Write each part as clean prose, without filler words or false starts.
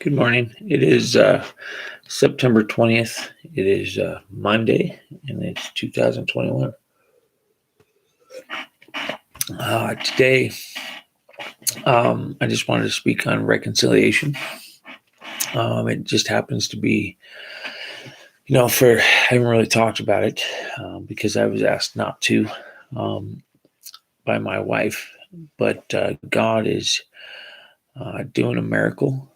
Good morning. It is September 20th. It is Monday, and it's 2021. Today, I just wanted to speak on reconciliation. It just happens to be, I haven't really talked about it because I was asked not to by my wife, but God is doing a miracle.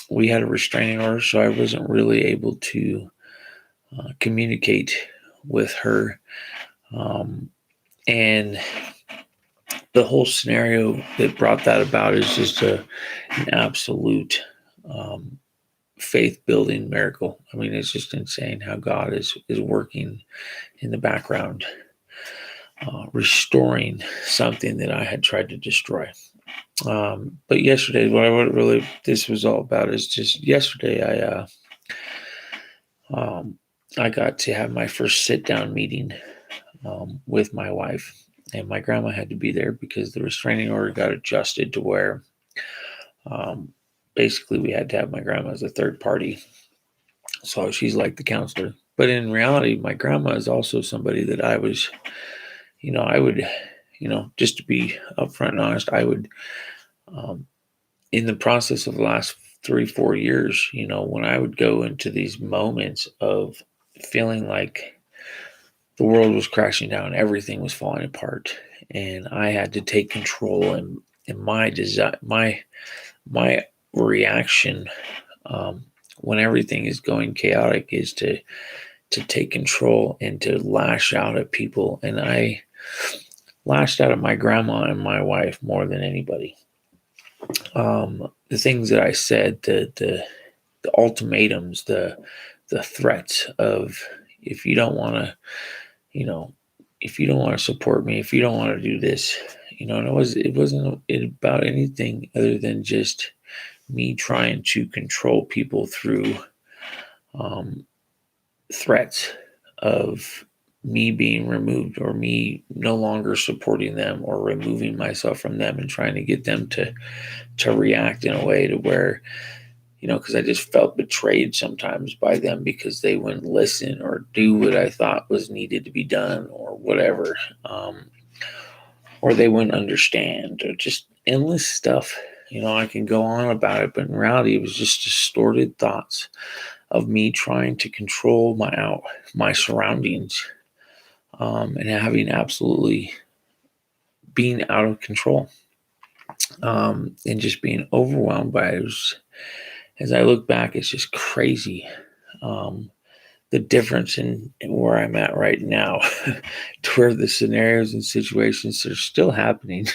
We had a restraining order, so I wasn't really able to communicate with her. And the whole scenario that brought that about is just an absolute faith building miracle. I mean, it's just insane how God is working in the background, restoring something that I had tried to destroy. But yesterday, what really this was all about is just yesterday I got to have my first sit down meeting with my wife. And my grandma had to be there because the restraining order got adjusted to where basically we had to have my grandma as a third party. So she's like the counselor. But in reality, my grandma is also somebody that I would, just to be upfront and honest, I would, in the process of the last 3-4 years, when I would go into these moments of feeling like the world was crashing down, everything was falling apart, and I had to take control. And my desire, my reaction when everything is going chaotic is to take control and to lash out at people. And I lashed out at my grandma and my wife more than anybody. The things that I said, the ultimatums, the threats of if you don't want to. If you don't want to support me, if you don't want to do this, and it wasn't about anything other than just me trying to control people through threats of me being removed or me no longer supporting them or removing myself from them and trying to get them to react in a way to where, because I just felt betrayed sometimes by them because they wouldn't listen or do what I thought was needed to be done or whatever. Or they wouldn't understand or just endless stuff. I can go on about it, but in reality, it was just distorted thoughts of me trying to control my surroundings and having absolutely being out of control and just being overwhelmed by it. As I look back, it's just crazy. The difference in where I'm at right now to where the scenarios and situations are still happening.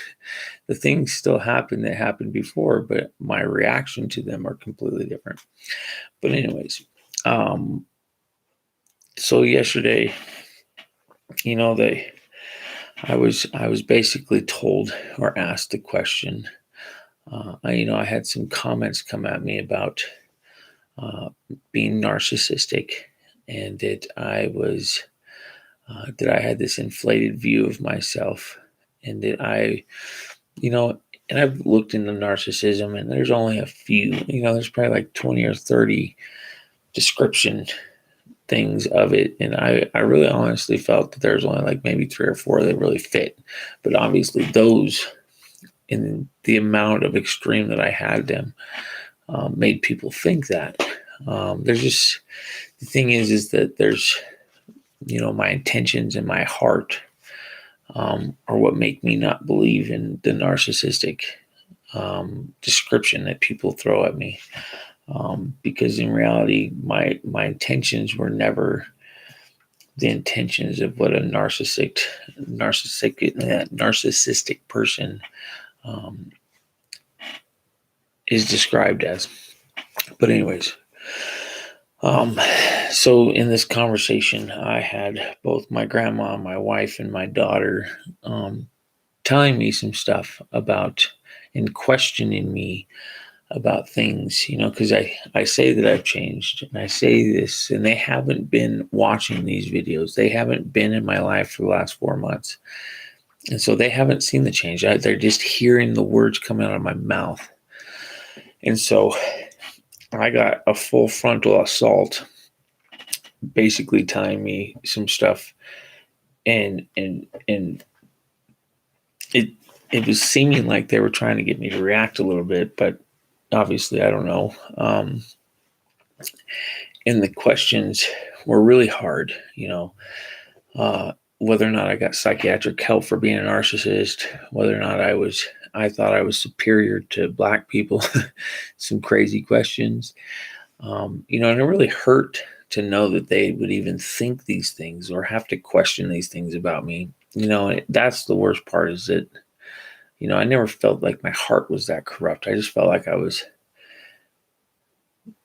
The things still happen that happened before, but my reaction to them are completely different. But anyways, so yesterday, I was basically told or asked the question. I had some comments come at me about being narcissistic, and that I had this inflated view of myself, and that and I've looked into narcissism, and there's only a few, there's probably like 20 or 30 description things of it. And I really honestly felt that there's only like maybe 3 or 4 that really fit. But obviously those, in the amount of extreme that I had them, made people think that. There's just, the thing is that there's, my intentions and my heart are what make me not believe in the narcissistic description that people throw at me. Because in reality, my intentions were never the intentions of what a narcissistic person is described as. But anyways, so in this conversation, I had both my grandma, my wife, and my daughter telling me some stuff about and questioning me about things, because I say that I've changed, and I say this, and they haven't been watching these videos. They haven't been in my life for the last 4 months. And so they haven't seen the change. They're just hearing the words come out of my mouth. And so I got a full frontal assault, basically telling me some stuff, and it it was seeming like they were trying to get me to react a little bit, but obviously I don't know. And the questions were really hard, uh, whether or not I got psychiatric help for being a narcissist, whether or not I thought I was superior to black people, some crazy questions, and it really hurt to know that they would even think these things or have to question these things about me. That's the worst part is that, I never felt like my heart was that corrupt. I just felt like I was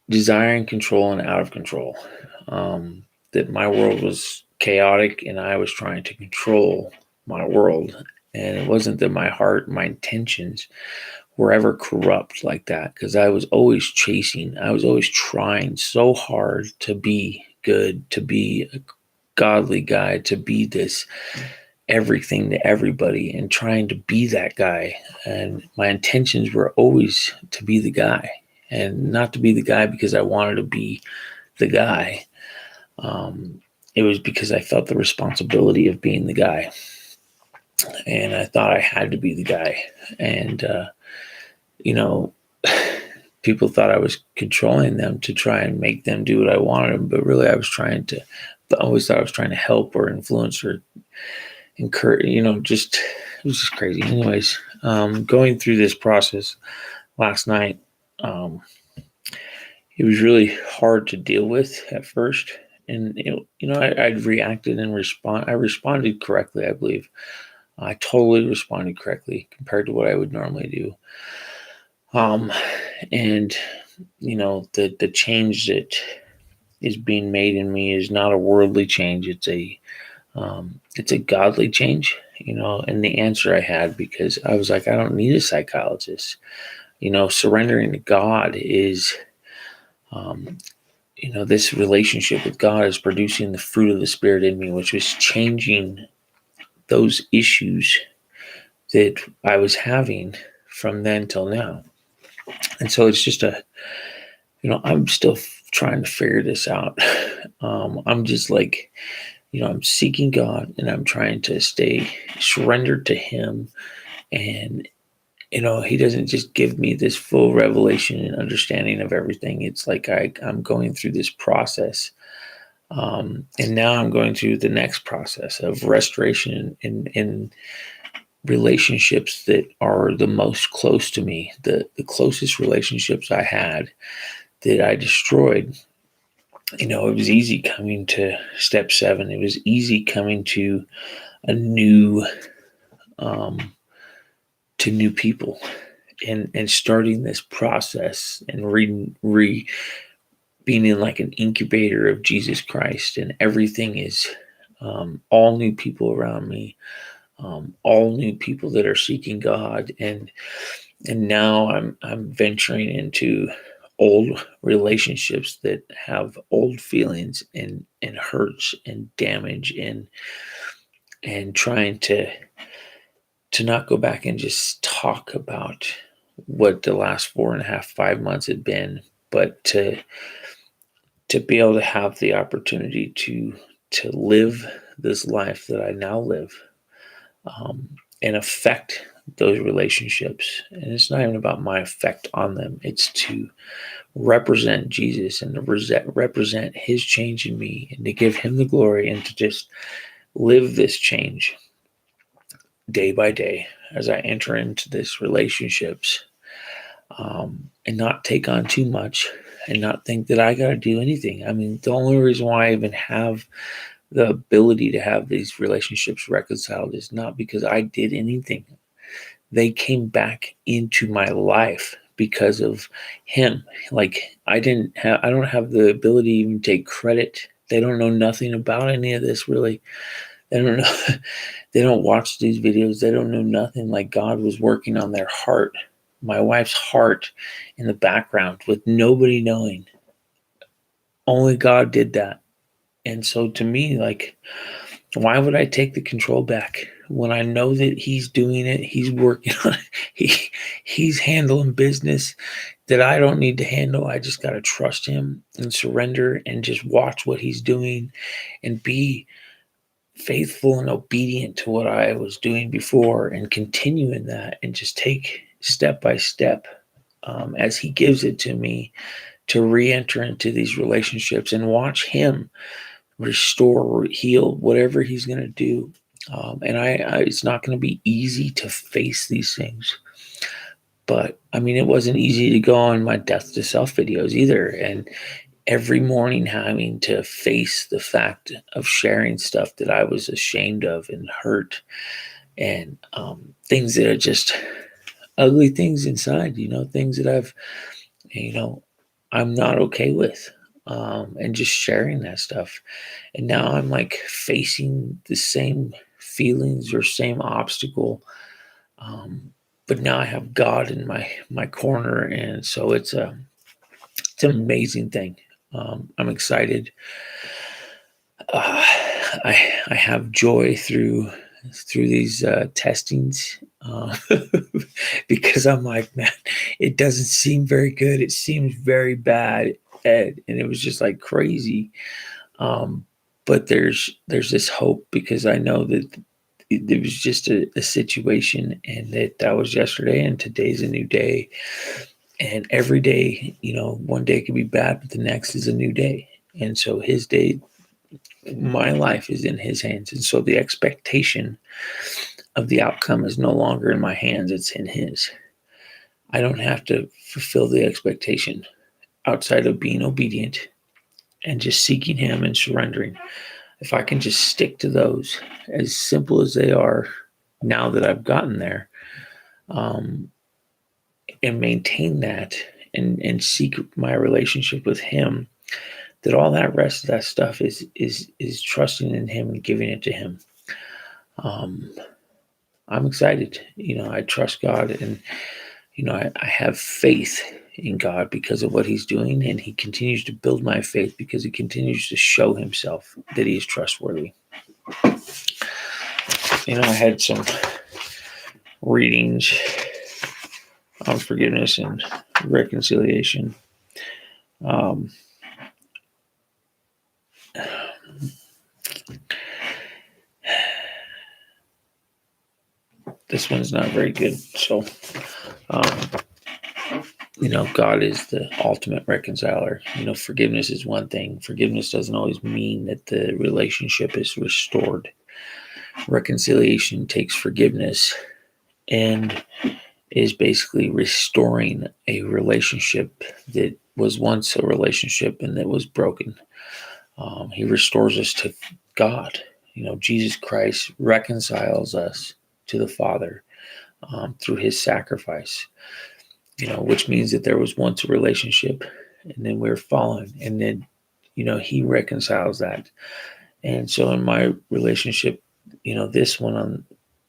desiring control and out of control. That my world was chaotic and I was trying to control my world. And it wasn't that my heart, my intentions were ever corrupt like that, because I was always trying so hard to be good, to be a godly guy, to be this everything to everybody, and trying to be that guy. And my intentions were always to be the guy, and not to be the guy because I wanted to be the guy. It was because I felt the responsibility of being the guy, and I thought I had to be the guy. And you know, people thought I was controlling them to try and make them do what I wanted them, but really I always thought I was trying to help or influence or encourage. It was just crazy. Anyways, going through this process last night, um, it was really hard to deal with at first. And I reacted and I responded correctly, I believe. I totally responded correctly compared to what I would normally do. And the change that is being made in me is not a worldly change. It's a godly change, and the answer I had, because I was like, I don't need a psychologist. Surrendering to God is, this relationship with God is producing the fruit of the Spirit in me, which was changing those issues that I was having from then till now. And so it's just I'm still trying to figure this out. I'm just like, I'm seeking God and I'm trying to stay surrendered to Him. And, He doesn't just give me this full revelation and understanding of everything. It's like I'm going through this process. And now I'm going through the next process of restoration in relationships that are the most close to me, the closest relationships I had that I destroyed. It was easy coming to step 7. It was easy coming to a new, to new people, and starting this process and being in like an incubator of Jesus Christ, and everything is all new people around me, all new people that are seeking God, and now I'm venturing into old relationships that have old feelings and hurts and damage, and trying to not go back and just talk about what the last 4.5, 5 months had been, but to be able to have the opportunity to live this life that I now live, and affect those relationships. And it's not even about my effect on them. It's to represent Jesus and to represent His change in me, and to give Him the glory, and to just live this change day by day as I enter into this relationships, and not take on too much, and not think that I got to do anything. I mean, the only reason why I even have the ability to have these relationships reconciled is not because I did anything. They came back into my life because of Him. Like I don't have the ability to even take credit. They don't know nothing about any of this, really. They don't know. They don't watch these videos. They don't know nothing. Like God was working on their heart, my wife's heart, in the background with nobody knowing. Only God did that. And so to me, like, why would I take the control back? when I know that he's doing it, he's working on it, he's handling business that I don't need to handle. I just got to trust him and surrender and just watch what he's doing and be faithful and obedient to what I was doing before and continue in that and just take step by step as he gives it to me to re-enter into these relationships and watch him restore, heal, whatever he's going to do. And it's not going to be easy to face these things. But I mean, it wasn't easy to go on my death to self videos either. And every morning having to face the fact of sharing stuff that I was ashamed of and hurt and things that are just ugly things inside, things that I'm not okay with. And just sharing that stuff. And now I'm like facing the same feelings or same obstacle. But now I have God in my corner. And so it's an amazing thing. I'm excited. I have joy through these testings because I'm like, man, it doesn't seem very good. It seems very bad, Ed, and it was just like crazy. But there's this hope because I know that it was just a situation, and that was yesterday, and today's a new day. And every day, one day could be bad, but the next is a new day. And so his day, my life is in his hands. And so the expectation of the outcome is no longer in my hands, it's in his. I don't have to fulfill the expectation outside of being obedient and just seeking him and surrendering. If I can just stick to those, as simple as they are now that I've gotten there, and maintain that and seek my relationship with him, that all that rest of that stuff is trusting in him and giving it to him. I'm excited. I trust God, and I have faith in God because of what he's doing, and he continues to build my faith because he continues to show himself that he is trustworthy. I had some readings on forgiveness and reconciliation. This one's not very good. So, God is the ultimate reconciler. Forgiveness is one thing. Forgiveness doesn't always mean that the relationship is restored. Reconciliation takes forgiveness and is basically restoring a relationship that was once a relationship and that was broken. He restores us to God. Jesus Christ reconciles us to the Father through his sacrifice, which means that there was once a relationship and then we're fallen, and then, he reconciles that. And so in my relationship, this one on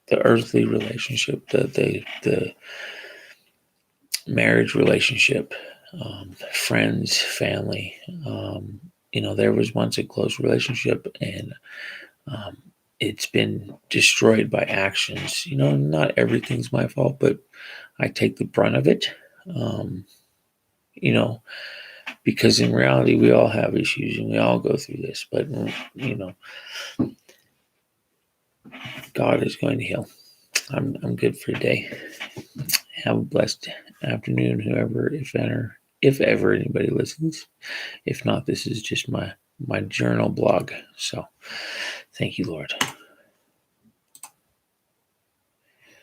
the earthly relationship, the marriage relationship, friends, family, there was once a close relationship, and it's been destroyed by actions. Not everything's my fault, but I take the brunt of it. Because in reality, we all have issues and we all go through this, but God is going to heal. I'm good for today. Have a blessed afternoon, whoever, if ever anybody listens. If not, this is just my journal blog. So thank you, Lord.